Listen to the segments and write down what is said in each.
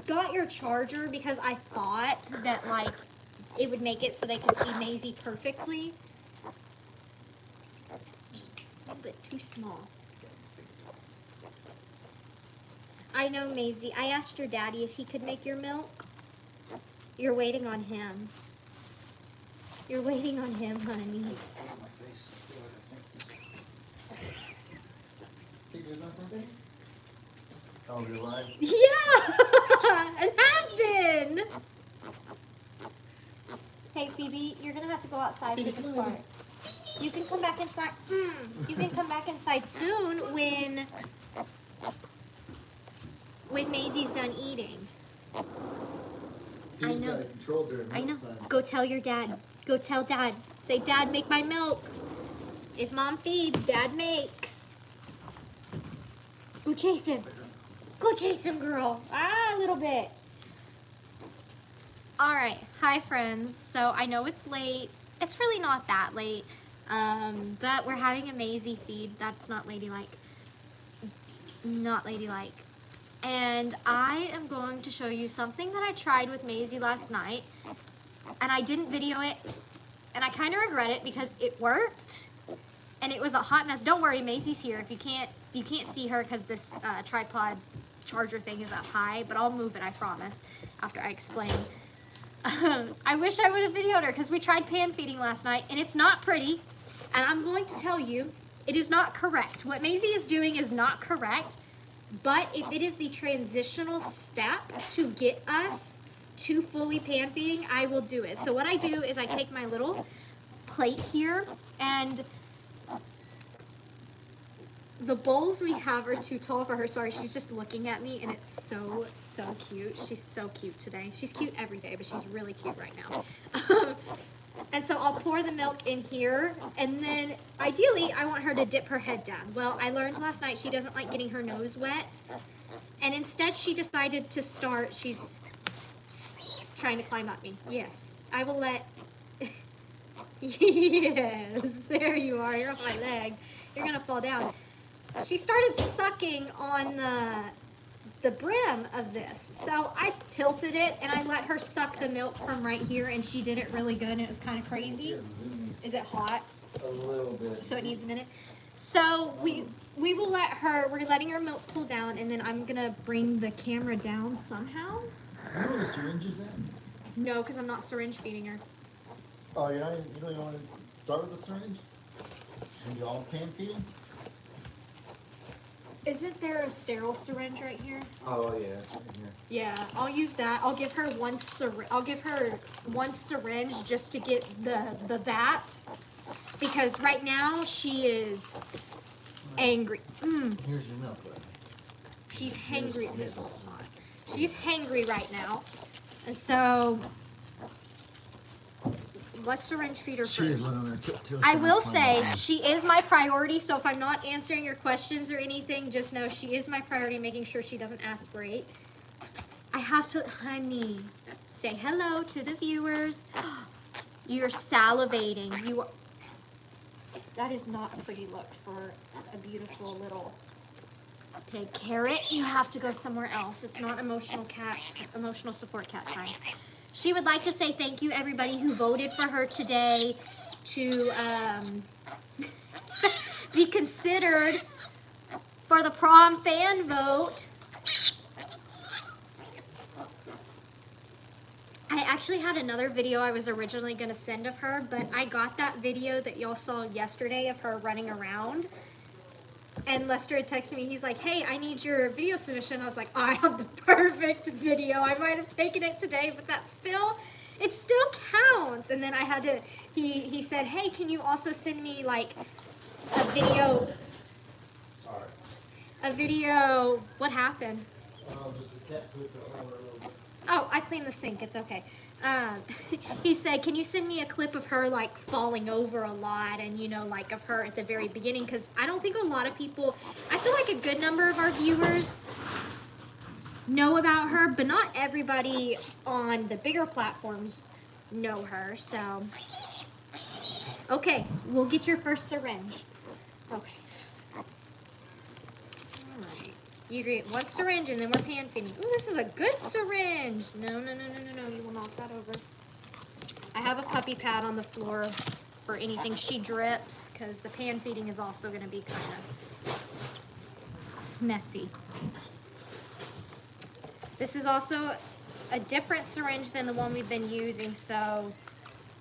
got your charger because I thought that like it would make it so they could see Maisy perfectly. Just a little bit too small. I know, Maisy. I asked your daddy if he could make your milk. You're waiting on him. You're waiting on him, honey. Oh, you're live? Yeah! It happened! Hey, Phoebe, you're gonna have to go outside for this part. You can come back inside. You can come back inside soon when Maisy's done eating. I know. I know. Go tell your dad. Go tell Dad. Say, Dad, make my milk. If Mom feeds, Dad makes. Go chase him. Go chase him, girl. A little bit. All right. Hi, friends. So I know it's late. It's really not that late. But we're having a Maisy feed. That's not ladylike. Not ladylike. And I am going to show you something that I tried with Maisy last night. And I didn't video it. And I kind of regret it because it worked. And it was a hot mess. Don't worry, Maisy's here. If you can't see her because this tripod charger thing is up high. But I'll move it, I promise, after I explain. I wish I would have videoed her because we tried pan feeding last night. And it's not pretty. And I'm going to tell you, it is not correct. What Maisy is doing is not correct. But if it is the transitional step to get us to fully pan feeding, I will do it. So what I do is I take my little plate here, and the bowls we have are too tall for her. Sorry, she's just looking at me, and it's so, so cute. She's so cute today. She's cute every day, but she's really cute right now. And so I'll pour the milk in here, and then ideally I want her to dip her head down. Well, I learned last night she doesn't like getting her nose wet, and instead she decided to start, she's trying to climb up me. Yes, I will let, yes, there you are, you're on my leg. You're gonna fall down. She started sucking on the brim of this. So I tilted it and I let her suck the milk from right here, and she did it really good, and it was kind of crazy. Is it hot? A little bit. So it needs a minute. So we will let her, we're letting her milk cool down, and then I'm gonna bring the camera down somehow. You know where the syringe is at? No, because I'm not syringe feeding her. Oh, you don't even want to start with the syringe? And you all pan feeding? Isn't there a sterile syringe right here? Oh yeah, it's right here. Yeah, I'll use that. I'll give her one syringe just to get the vat, because right now she is angry. Here's your milk, lady. She's hangry. She's hangry right now, and so let's syringe feed her first. I will say she is my priority, so if I'm not answering your questions or anything, just know she is my priority, making sure she doesn't aspirate. I have to, honey, say hello to the viewers. You're salivating. You are, that is not a pretty look for a beautiful little pig. Carrot, you have to go somewhere else. It's not emotional support cat time. She would like to say thank you, everybody who voted for her today to be considered for the prom fan vote. I actually had another video I was originally going to send of her, but I got that video that y'all saw yesterday of her running around. And Lester had texted me, he's like, hey, I need your video submission. I was like, I have the perfect video. I might have taken it today, but it still counts. And then I had to, he said, hey, can you also send me like a video? Sorry. A video, what happened? Oh, just the cat pooped all over a little. Oh, I cleaned the sink, it's okay. He said, can you send me a clip of her like falling over a lot, and you know, like of her at the very beginning, because I don't think a lot of people, I feel like a good number of our viewers know about her, but not everybody on the bigger platforms know her. So okay, we'll get your first syringe. Okay, all right. You get one syringe and then we're pan feeding. Ooh, this is a good syringe. No, no, no, no, no, no. You will knock that over. I have a puppy pad on the floor for anything she drips because the pan feeding is also going to be kind of messy. This is also a different syringe than the one we've been using, so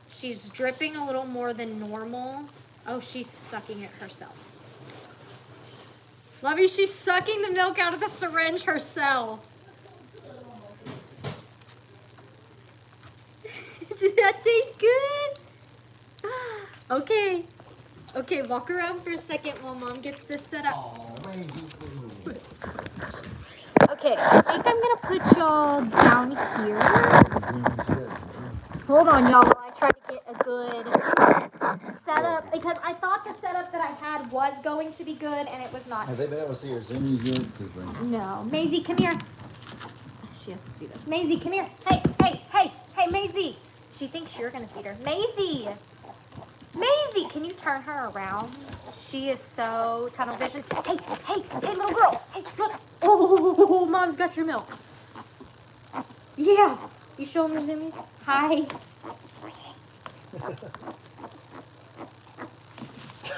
she's dripping a little more than normal. Oh, she's sucking it herself. Lovey, she's sucking the milk out of the syringe herself. Did that taste good? Okay. Okay, walk around for a second while Mom gets this set up. Oh, Maisy. Okay, I think I'm gonna put y'all down here. Hold on, y'all, while I try to get a good setup, because I thought the setup that I had was going to be good, and it was not. Have they been able to see your zoomies yet? No. Maisy, come here. She has to see this. Maisy, come here. Hey, hey, hey, hey, Maisy. She thinks you're gonna feed her. Maisy! Maisy, can you turn her around? She is so tunnel vision. Hey, hey, hey, little girl. Hey, look. Oh, Mom's got your milk. Yeah. You show them your zoomies? Hi.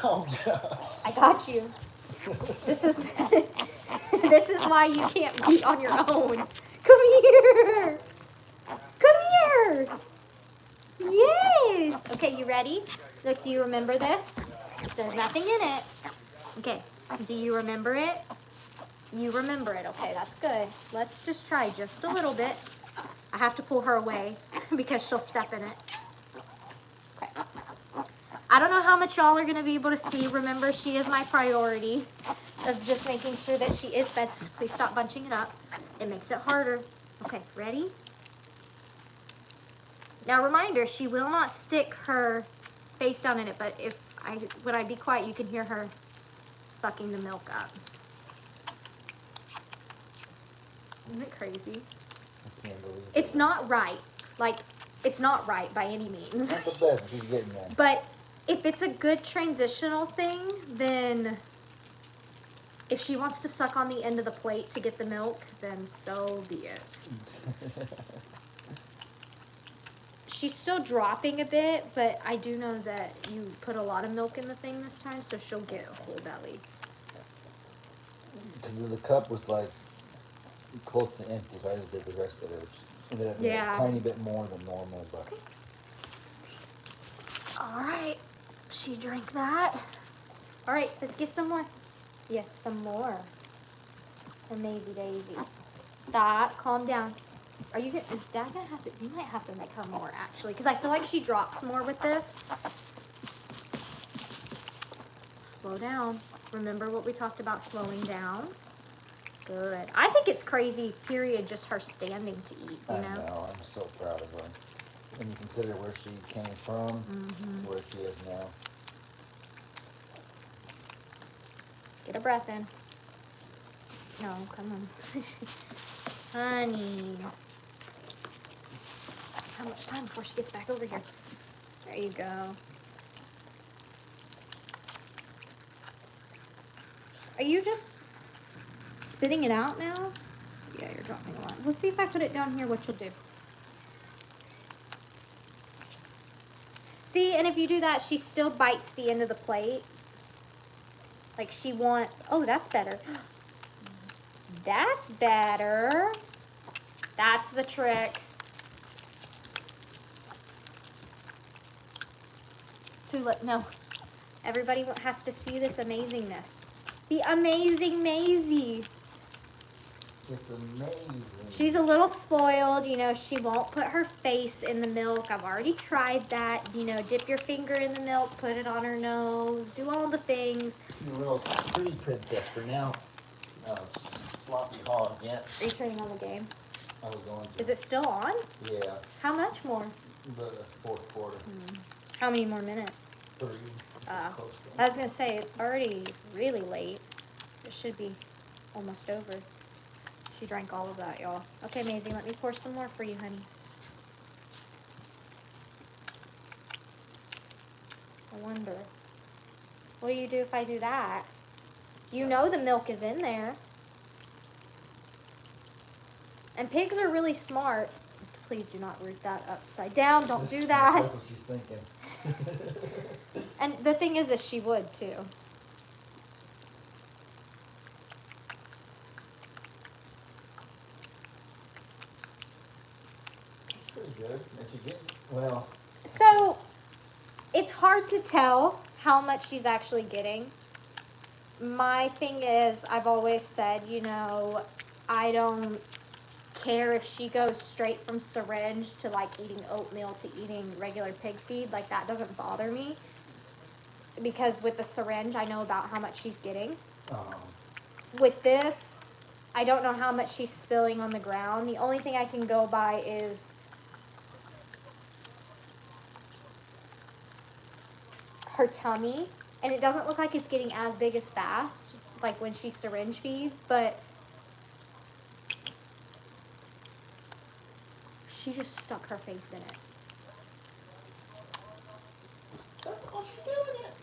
Oh, God. I got you. This is this is why you can't be on your own. Come here. Come here. Yes. Okay, you ready? Look, do you remember this? There's nothing in it. Okay. Do you remember it? You remember it. Okay, that's good. Let's just try just a little bit. I have to pull her away because she'll step in it. Okay. I don't know how much y'all are going to be able to see. Remember, she is my priority of just making sure that she is fed. Please stop bunching it up. It makes it harder. Okay, ready? Now, reminder, she will not stick her face down in it, but when I be quiet, you can hear her sucking the milk up. Isn't it crazy? I can't believe it. It's not right. Like, it's not right by any means. Not the best she's getting there. But if it's a good transitional thing, then if she wants to suck on the end of the plate to get the milk, then so be it. She's still dropping a bit, but I do know that you put a lot of milk in the thing this time, so she'll get a whole belly. Because the cup was like close to empty, so I just did the rest of it. Ended up being Yeah. a tiny bit more than normal, but Okay. All right, she drank that. All right, let's get some more. Yes, some more. Amazing Daisy. Stop, calm down. Are you gonna, is Dad gonna have to, you might have to make her more actually, because I feel like she drops more with this. Slow down. Remember what we talked about, slowing down? Good. I think it's crazy, period, just her standing to eat, you I know? know, I'm so proud of her. When you consider where she came from, to where she is now. Get a breath in. No, come on. Honey. How much time before she gets back over here? There you go. Are you just spitting it out now? Yeah, you're dropping a lot. Let's see if I put it down here, what you'll do. See, and if you do that, she still bites the end of the plate. Like she wants, oh, that's better. That's better. That's the trick. No. Everybody has to see this amazingness. The amazing Maisy. It's amazing. She's a little spoiled, you know, she won't put her face in the milk. I've already tried that. You know, dip your finger in the milk, put it on her nose, do all the things. She's a little pretty princess for now. Sloppy hog, yeah. Are you turning on the game? I was going to. Is it still on? Yeah, How much more? the fourth quarter. How many more minutes? 3. Close to. I was gonna say, it's already really late. It should be almost over. She drank all of that, y'all. Okay, Maisy, let me pour some more for you, honey. I wonder. What do you do if I do that? You know the milk is in there. And pigs are really smart. Please do not root that upside down. Don't do that. That's what she's thinking. And the thing is she would too. It's pretty good. And she gets, well. So, it's hard to tell how much she's actually getting. My thing is, I've always said, you know, I don't care if she goes straight from syringe to like eating oatmeal to eating regular pig feed. Like, that doesn't bother me. Because with the syringe, I know about how much she's getting. With this, I don't know how much she's spilling on the ground. The only thing I can go by is her tummy, and it doesn't look like it's getting as big as fast, like when she syringe feeds, but she just stuck her face in it. That's all she's doing it.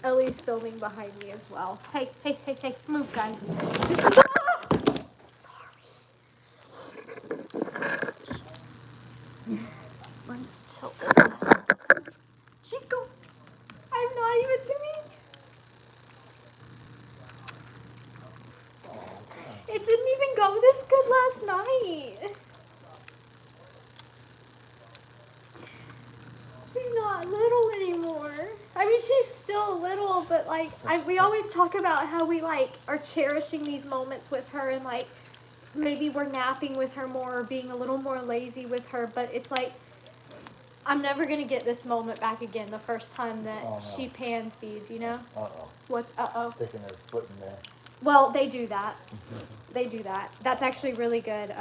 Ellie's filming behind me as well. Hey, hey, hey, hey, move, guys. Sorry. Let's tilt this up. She's going. I'm not even doing. It didn't even go this good last night. She's not little anymore. I mean, she's still little, but like, we always talk about how we like are cherishing these moments with her, and like maybe we're napping with her more or being a little more lazy with her, but it's like I'm never gonna get this moment back again. The first time that she pans feeds, you know. What's Sticking her foot in there. Well, they do that. They do that. That's actually really good.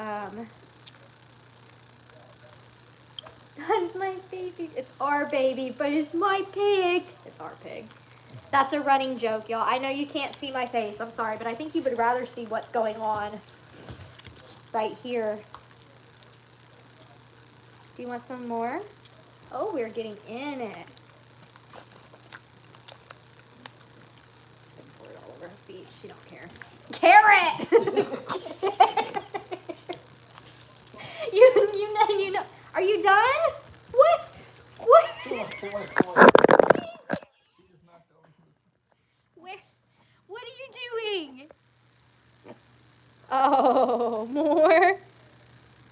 That's my baby. It's our baby, but it's my pig. It's our pig. That's a running joke, y'all. I know you can't see my face. I'm sorry, but I think you would rather see what's going on right here. Do you want some more? Oh, we're getting in it. Just gonna pour it all over her feet. She don't care. Carrot! You know. Are you done? What? She wants. She just not going. Where? What are you doing? Oh, more?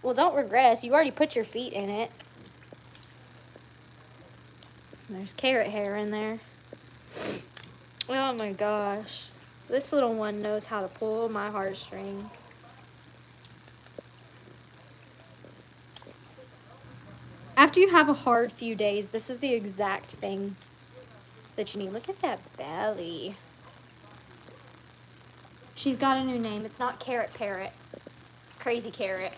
Well, don't regress. You already put your feet in it. There's carrot hair in there. Oh my gosh. This little one knows how to pull my heartstrings. After you have a hard few days, this is the exact thing that you need. Look at that belly. She's got a new name. It's not Carrot Parrot. It's Crazy Carrot.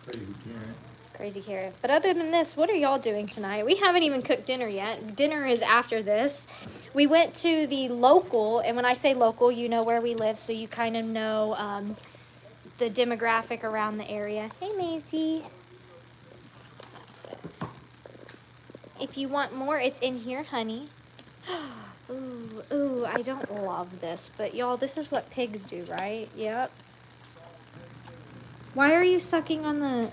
Crazy carrot. Crazy Carrot. But other than this, what are y'all doing tonight? We haven't even cooked dinner yet. Dinner is after this. We went to the local, and when I say local, you know where we live, so you kind of know the demographic around the area. Hey, Maisy. If you want more, it's in here, honey. Ooh, I don't love this, but y'all, this is what pigs do, right? Yep. Why are you sucking on the...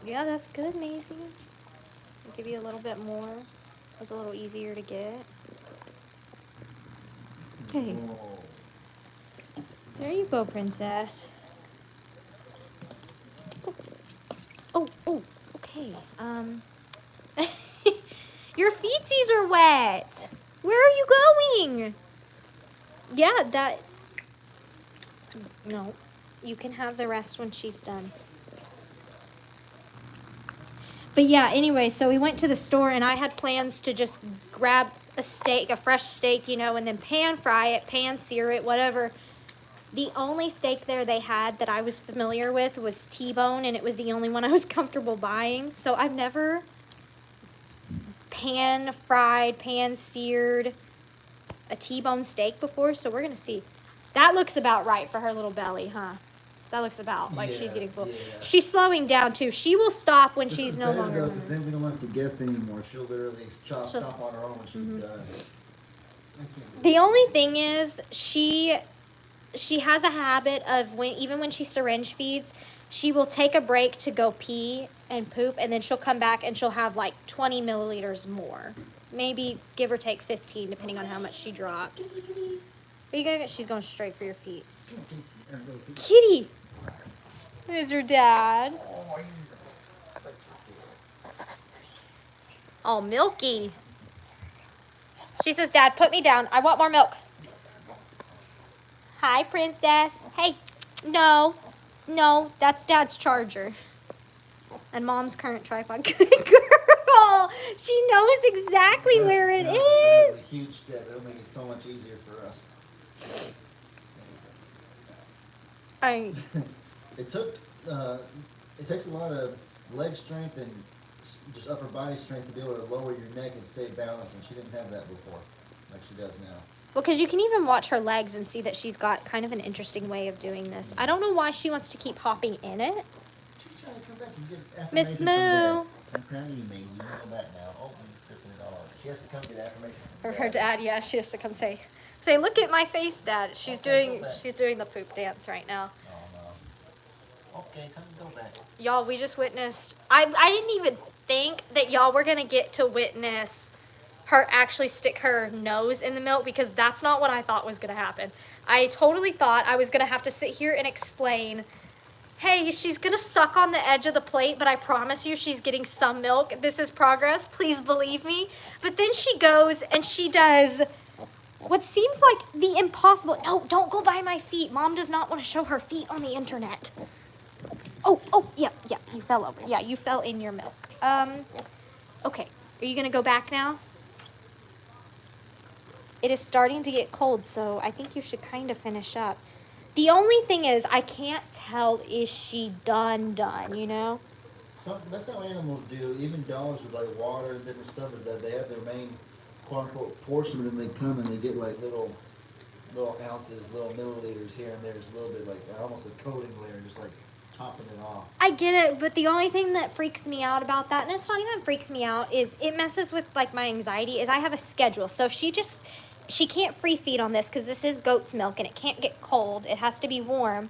Yeah, that's good, Maisy. I'll give you a little bit more. It's a little easier to get. Okay. Whoa. There you go, princess. Oh, okay. Your feetsies are wet. Where are you going? Yeah, that... No. You can have the rest when she's done. But yeah, anyway, so we went to the store, and I had plans to just grab a steak, a fresh steak, you know, and then pan fry it, pan sear it, whatever. The only steak there they had that I was familiar with was T-bone, and it was the only one I was comfortable buying. So I've never pan fried, pan seared a T-bone steak before, so we're going to see. That looks about right for her little belly, huh? That looks about like she's Yeah, getting full. yeah. She's slowing down too. She will stop when This she's is no better longer. though, because then we don't have to guess anymore. She'll literally She'll stop on her own when she's done. The only thing is she has a habit of even when she syringe feeds, she will take a break to go pee and poop, and then she'll come back and she'll have like 20 milliliters more. Maybe give or take 15, depending on how much she drops. Are you gonna? She's going straight for your feet. Kitty! There's your dad. Oh, Milky. She says, Dad, put me down. I want more milk. Hi, princess. Hey, no, that's Dad's charger. And Mom's current tripod. Good girl. She knows exactly where it is. That's a huge step. It'll make it so much easier for us. It takes a lot of leg strength and just upper body strength to be able to lower your neck and stay balanced, and she didn't have that before, like she does now. Well, because you can even watch her legs and see that she's got kind of an interesting way of doing this. I don't know why she wants to keep hopping in it. She's trying to come back and get affirmation Miss from Moo. Dad. I'm proud of you, Maisy. You know that now. Oh, you're flipping it all. She has to come get affirmation from Her dad, yeah, she has to come say, look at my face, Dad. She's doing the poop dance right now. Oh no. Okay, come go back. Y'all, we just witnessed. I didn't even think that y'all were gonna get to witness her actually stick her nose in the milk, because that's not what I thought was gonna happen. I totally thought I was gonna have to sit here and explain, hey, she's gonna suck on the edge of the plate, but I promise you she's getting some milk. This is progress, please believe me. But then she goes and she does what seems like the impossible. No, don't go by my feet. Mom does not want to show her feet on the internet. Oh, yeah, you fell over. Yeah, you fell in your milk. Okay, are you gonna go back now? It is starting to get cold, so I think you should kind of finish up. The only thing is, I can't tell, is she done, you know? So that's how animals do. Even dogs with like water and different stuff is that they have their main quote unquote portion, and then they come and they get like little ounces, little milliliters here and there. It's a little bit like almost a coating layer, just like topping it off. I get it, but the only thing that freaks me out about that, and it's not even freaks me out, is it messes with like my anxiety, is I have a schedule. So if she can't free feed on this because this is goat's milk and it can't get cold. It has to be warm.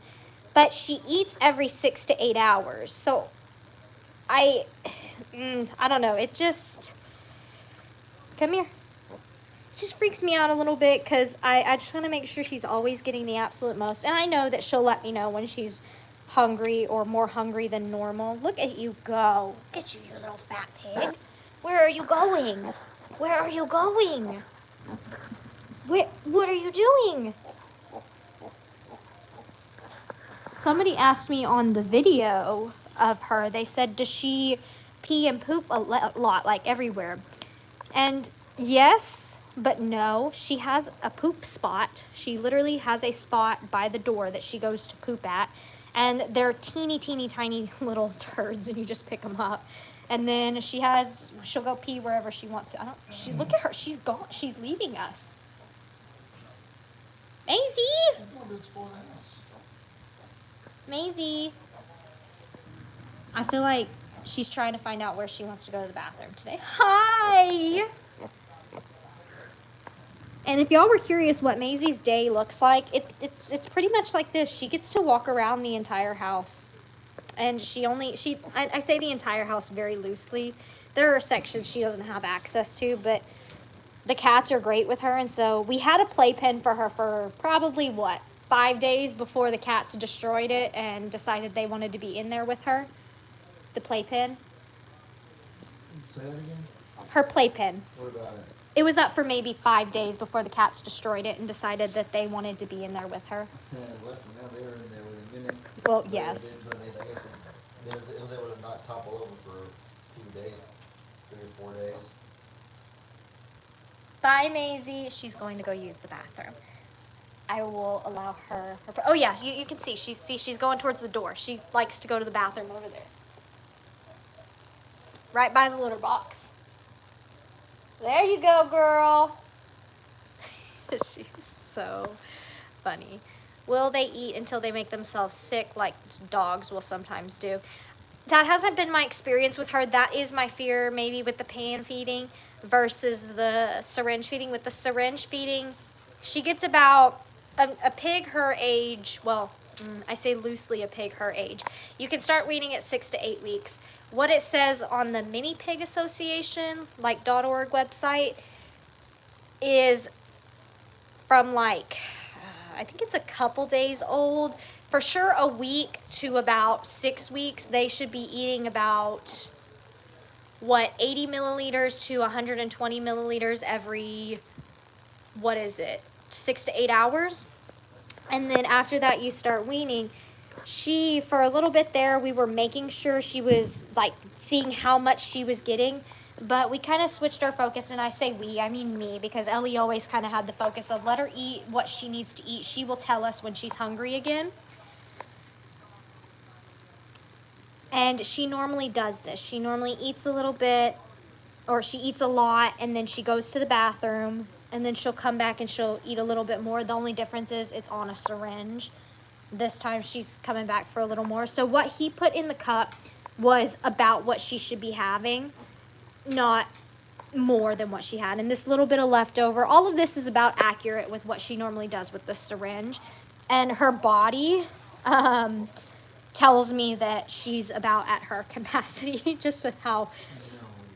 But she eats every 6 to 8 hours. So I don't know. It just, come here. It just freaks me out a little bit because I just want to make sure she's always getting the absolute most. And I know that she'll let me know when she's hungry or more hungry than normal. Look at you go. Look at you, you little fat pig. Where are you going? Where are you going? What are you doing? Somebody asked me on the video of her, they said, does she pee and poop a lot, like everywhere? And yes, but no, she has a poop spot. She literally has a spot by the door that she goes to poop at. And they're teeny, teeny, tiny little turds, and you just pick them up. And then she'll go pee wherever she wants to. Look at her, she's gone, she's leaving us. Maisy! Maisy! I feel like she's trying to find out where she wants to go to the bathroom today. Hi! And if y'all were curious what Maisy's day looks like, it's pretty much like this. She gets to walk around the entire house. And I say the entire house very loosely. There are sections she doesn't have access to, but the cats are great with her. And so we had a playpen for her for probably, 5 days before the cats destroyed it and decided they wanted to be in there with her. The playpen. Say that again? Her playpen. What about it? It was up for maybe 5 days before the cats destroyed it and decided that they wanted to be in there with her. Yeah, less than that, they were in there within minutes. Well, yes. But I guess it was able to not topple over for a few days, 3 or 4 days. Bye, Maisy. She's going to go use the bathroom. I will allow her. Oh yeah, you can see. She's going towards the door. She likes to go to the bathroom over there, right by the litter box. There you go, girl. She's so funny. Will they eat until they make themselves sick like dogs will sometimes do? That hasn't been my experience with her. That is my fear maybe with the pan feeding versus the syringe feeding. With the syringe feeding, she gets about a pig her age, well, I say loosely a pig her age. You can start weaning at 6 to 8 weeks. What it says on the Mini Pig Association, like .org website, is from like, I think it's a couple days old. For sure a week to about 6 weeks, they should be eating about, what, 80 milliliters to 120 milliliters every, what is it, 6 to 8 hours? And then after that, you start weaning. She, for a little bit there, we were making sure she was, like, seeing how much she was getting. But we kind of switched our focus, and I say we, I mean me, because Ellie always kind of had the focus of let her eat what she needs to eat. She will tell us when she's hungry again. And she normally does this. She normally eats a little bit, or she eats a lot, and then she goes to the bathroom, and then she'll come back and she'll eat a little bit more. The only difference is it's on a syringe. This time she's coming back for a little more. So what he put in the cup was about what she should be having, not more than what she had. And this little bit of leftover, all of this is about accurate with what she normally does with the syringe. And her body tells me that she's about at her capacity, just with how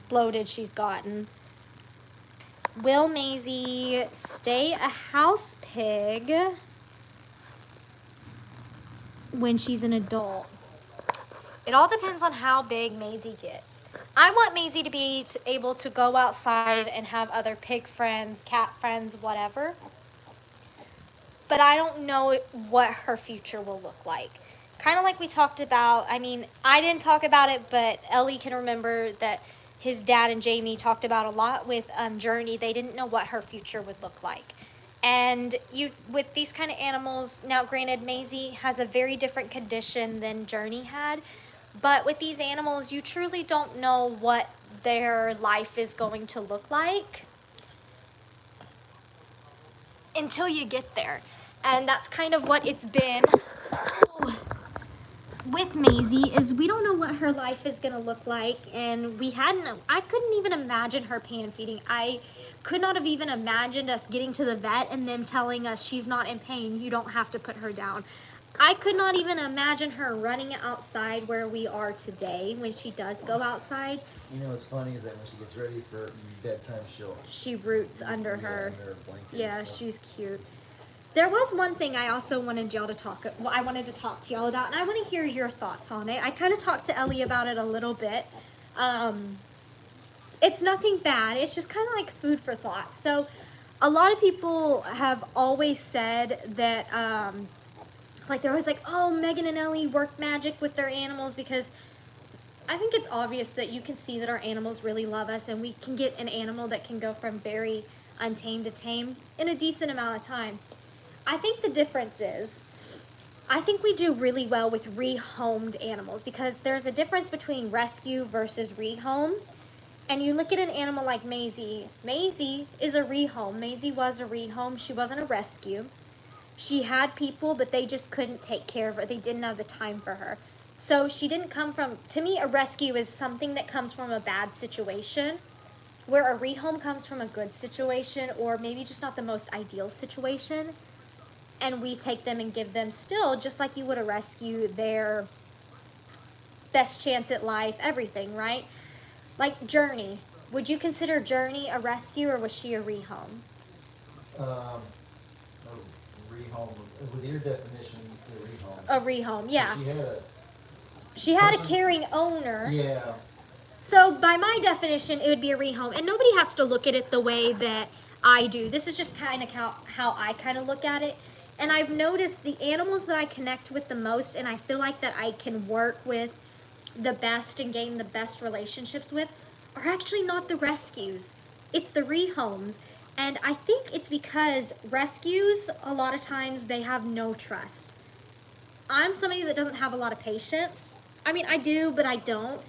bloated she's gotten. Will Maisy stay a house pig when she's an adult? It all depends on how big Maisy gets. I want Maisy to be able to go outside and have other pig friends, cat friends, whatever. But I don't know what her future will look like. Kind of like we talked about, I mean, I didn't talk about it, but Ellie can remember that his dad and Jamie talked about a lot with Journey. They didn't know what her future would look like. And with these kind of animals, now granted, Maisy has a very different condition than Journey had, but with these animals, you truly don't know what their life is going to look like until you get there. And that's kind of what it's been with Maisy, is we don't know what her life is going to look like. And I couldn't even imagine her pan feeding. I could not have even imagined us getting to the vet and them telling us she's not in pain, you don't have to put her down. I could not even imagine her running outside where we are today when she does go outside. You know what's funny is that when she gets ready for bedtime, she roots under her. Under her blanket. Yeah, she's cute. There was one thing I also wanted y'all to talk. Well, I wanted to talk to y'all about, and I want to hear your thoughts on it. I kind of talked to Ellie about it a little bit. It's nothing bad. It's just kind of like food for thought. So, a lot of people have always said that, like they're always like, oh, Megan and Ellie work magic with their animals, because I think it's obvious that you can see that our animals really love us, and we can get an animal that can go from very untamed to tame in a decent amount of time. I think the difference is, I think we do really well with rehomed animals, because there's a difference between rescue versus rehome. And you look at an animal like Maisy. Maisy is a rehome. Maisy was a rehome. She wasn't a rescue. She had people, but they just couldn't take care of her. They didn't have the time for her. So she didn't come from, to me, a rescue is something that comes from a bad situation, where a rehome comes from a good situation, or maybe just not the most ideal situation. And we take them and give them still, just like you would a rescue, their best chance at life, everything, right? Like Journey. Would you consider Journey a rescue, or was she a rehome? A rehome. With your definition, A rehome, yeah. She had a caring owner. Yeah. So by my definition, it would be a rehome. And nobody has to look at it the way that I do. This is just kind of how I kind of look at it. And I've noticed the animals that I connect with the most, and I feel like that I can work with the best and gain the best relationships with, are actually not the rescues. It's the rehomes. And I think it's because rescues, a lot of times, they have no trust. I'm somebody that doesn't have a lot of patience. I mean, I do, but I don't.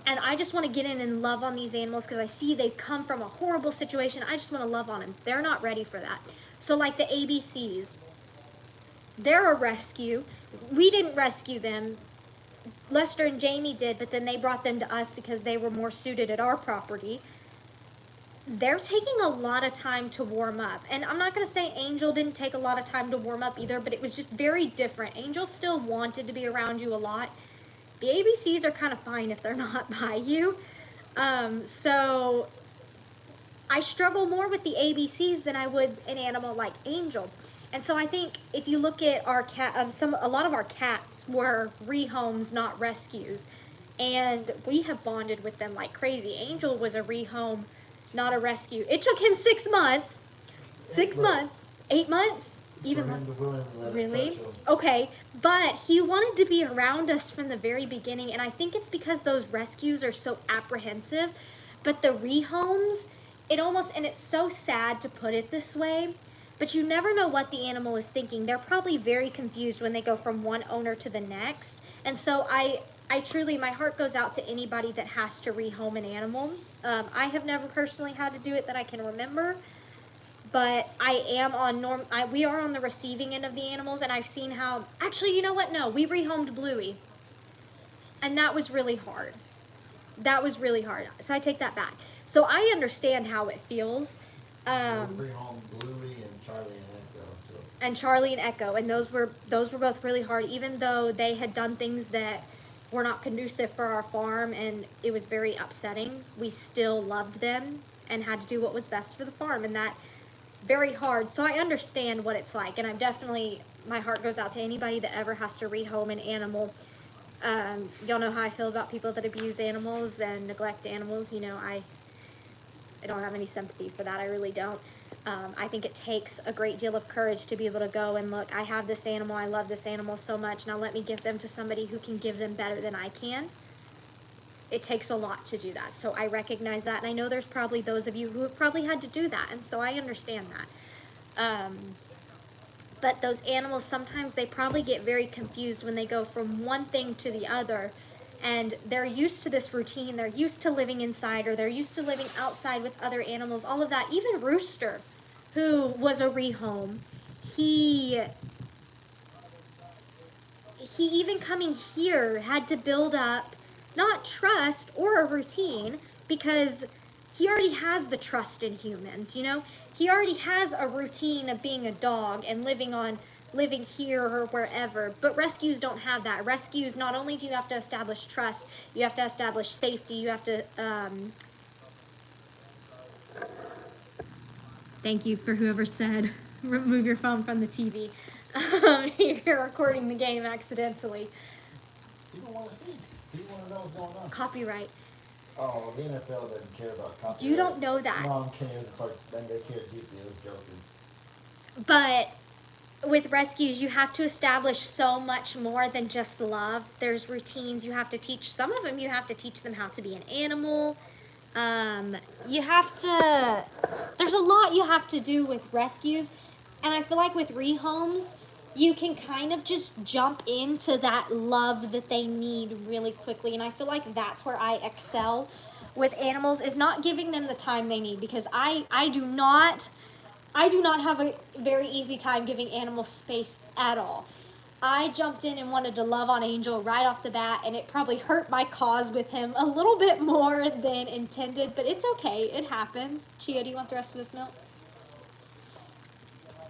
And I just want to get in and love on these animals, because I see they come from a horrible situation. I just want to love on them. They're not ready for that. So like the ABCs. They're a rescue. We didn't rescue them. Lester and Jamie did, but then they brought them to us because they were more suited at our property. They're taking a lot of time to warm up. And I'm not going to say Angel didn't take a lot of time to warm up either, but it was just very different. Angel still wanted to be around you a lot. The ABCs are kind of fine if they're not by you. So I struggle more with the ABCs than I would an animal like Angel. And so I think if you look at our cat, a lot of our cats were rehomes, not rescues. And we have bonded with them like crazy. Angel was a rehome, not a rescue. It took him 6 months. 6 months. 8 months? Even for him to willingly let us really? touch him. Okay, but he wanted to be around us from the very beginning, and I think it's because those rescues are so apprehensive. But the rehomes, it almost, and it's so sad to put it this way, but you never know what the animal is thinking. They're probably very confused when they go from one owner to the next. And so I truly, my heart goes out to anybody that has to rehome an animal. I have never personally had to do it that I can remember, but I am on we are on the receiving end of the animals, and I've seen how, actually, you know what? No, we rehomed Bluey, and that was really hard. That was really hard. So I take that back. So I understand how it feels. Free home Bluey and Charlie and Echo. So. And Charlie and Echo, and those were both really hard, even though they had done things that were not conducive for our farm, and it was very upsetting. We still loved them and had to do what was best for the farm, and that very hard. So I understand what it's like, and I'm definitely, my heart goes out to anybody that ever has to rehome an animal. Y'all know how I feel about people that abuse animals and neglect animals. You know, I don't have any sympathy for that. I really don't. I think it takes a great deal of courage to be able to go and look, I have this animal, I love this animal so much, now let me give them to somebody who can give them better than I can. It takes a lot to do that. So I recognize that, and I know there's probably those of you who have probably had to do that, and so I understand that. But those animals, sometimes they probably get very confused when they go from one thing to the other, and they're used to this routine, they're used to living inside, or they're used to living outside with other animals, all of that. Even Rooster, who was a rehome, he even coming here had to build up not trust or a routine, because he already has the trust in humans, you know? He already has a routine of being a dog and living here or wherever. But rescues don't have that. Rescues, not only do you have to establish trust, you have to establish safety, you have to, thank you for whoever said, remove your phone from the TV. You're recording the game accidentally. People want to see. People want to know what's going on. Copyright. Oh, the NFL doesn't care about copyright. You don't know that. Mom cares. It's like, they care deeply. I was joking. But with rescues, you have to establish so much more than just love. There's routines you have to teach. Some of them you have to teach them how to be an animal. You have to, there's a lot you have to do with rescues. And I feel like with rehomes, you can kind of just jump into that love that they need really quickly. And I feel like that's where I excel with animals, is not giving them the time they need, because I do not have a very easy time giving animals space at all. I jumped in and wanted to love on Angel right off the bat, and it probably hurt my cause with him a little bit more than intended, but it's okay, it happens. Chia, do you want the rest of this milk?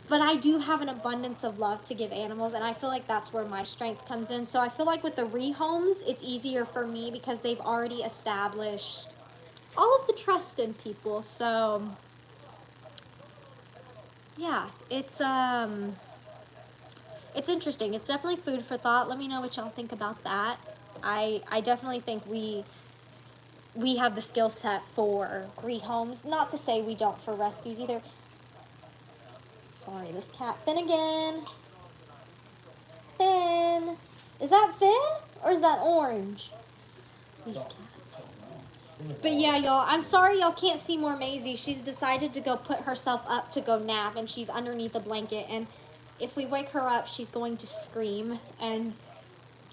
But I do have an abundance of love to give animals, and I feel like that's where my strength comes in. So I feel like with the rehomes, it's easier for me because they've already established all of the trust in people. So yeah, it's interesting. It's definitely food for thought. Let me know what y'all think about that. I definitely think we have the skill set for rehomes. Not to say we don't for rescues either. Sorry, this cat. Finnegan. Finn. Is that Finn or is that Orange? These cats. But yeah, y'all, I'm sorry y'all can't see more Maisy. She's decided to go put herself up to go nap, and she's underneath a blanket, and if we wake her up, she's going to scream, and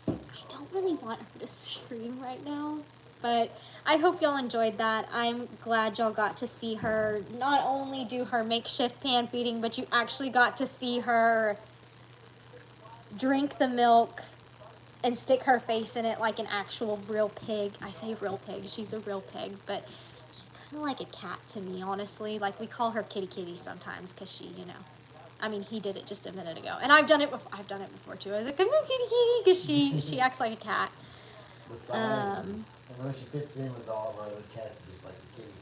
I don't really want her to scream right now. But I hope y'all enjoyed that. I'm glad y'all got to see her not only do her makeshift pan feeding, but you actually got to see her drink the milk and stick her face in it like an actual real pig. I say real pig, she's a real pig, but she's kind of like a cat to me, honestly. Like, we call her Kitty Kitty sometimes because she, you know, I mean, he did it just a minute ago, and I've done it before too. I was like, come here, Kitty Kitty, because she acts like a cat. The size and where she fits in with all of our other cats, just like a kitty.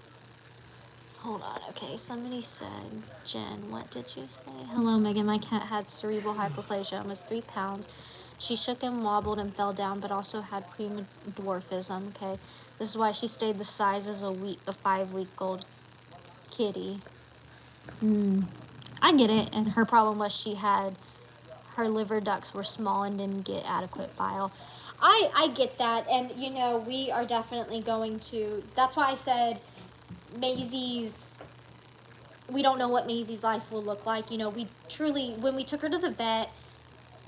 Hold on, okay, somebody said, Jen, what did you say? Hello, Megan, my cat had cerebral hypoplasia and was 3 pounds. She shook and wobbled and fell down, but also had premorphism, okay? This is why she stayed the size as a 5-week-old kitty. I get it, and her problem was her liver ducts were small and didn't get adequate bile. I get that, and you know, we are definitely going to, that's why I said Maisy's, we don't know what Maisy's life will look like. You know, we truly, when we took her to the vet,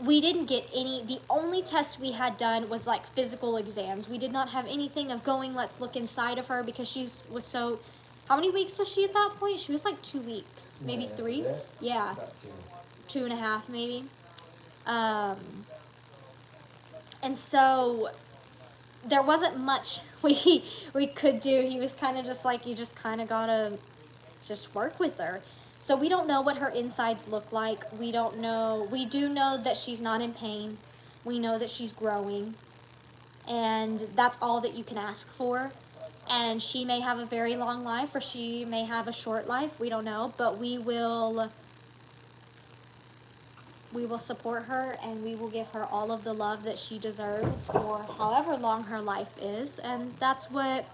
we didn't get the only test we had done was like physical exams. We did not have anything of going, let's look inside of her, because she was so, how many weeks was she at that point? She was like 2 weeks, maybe 3. Yeah, About 2. 2.5 maybe. And so there wasn't much we could do. He was kind of just like, you just kind of gotta just work with her. So we don't know what her insides look like. We don't know. We do know that she's not in pain. We know that she's growing. And that's all that you can ask for. And she may have a very long life, or she may have a short life. We don't know. But we will support her, and we will give her all of the love that she deserves for however long her life is. And that's what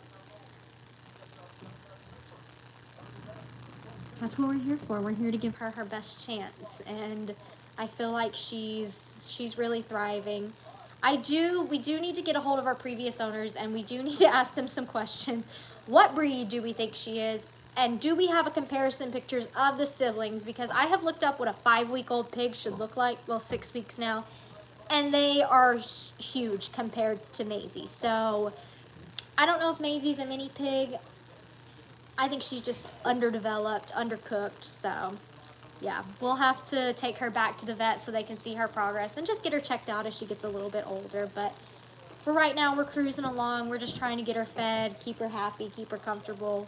we're here for. We're here to give her her best chance, and I feel like she's really thriving. We do need to get a hold of our previous owners, and we do need to ask them some questions. What breed do we think she is? And do we have a comparison pictures of the siblings? Because I have looked up what a 5-week-old pig should look like. Well, 6 weeks now. And they are huge compared to Maisy. So I don't know if Maisy's a mini pig. I think she's just underdeveloped, undercooked. So yeah, we'll have to take her back to the vet so they can see her progress and just get her checked out as she gets a little bit older. But for right now, we're cruising along. We're just trying to get her fed, keep her happy, keep her comfortable,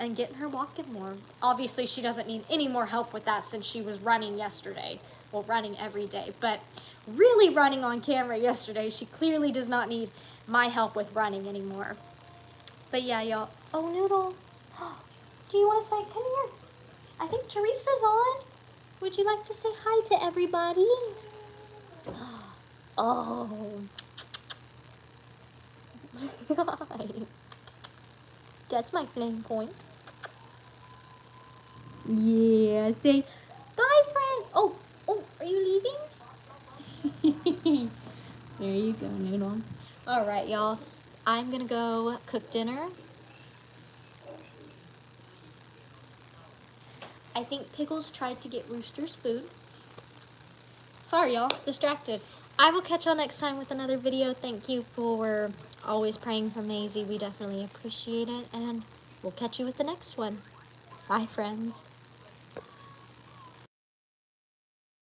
and getting her walking more. Obviously, she doesn't need any more help with that since she was running yesterday. Well, running every day, but really running on camera yesterday. She clearly does not need my help with running anymore. But yeah, y'all. Oh, Noodle. Do you want to say, come here? I think Teresa's on. Would you like to say hi to everybody? Oh. Hi. That's my flame point. Yeah, say bye, friends. Oh, are you leaving? There you go, Noodle. All right, y'all. I'm gonna go cook dinner. I think Piggles tried to get Rooster's food. Sorry, y'all. Distracted. I will catch y'all next time with another video. Thank you for always praying for Maisy. We definitely appreciate it. And we'll catch you with the next one. Bye, friends.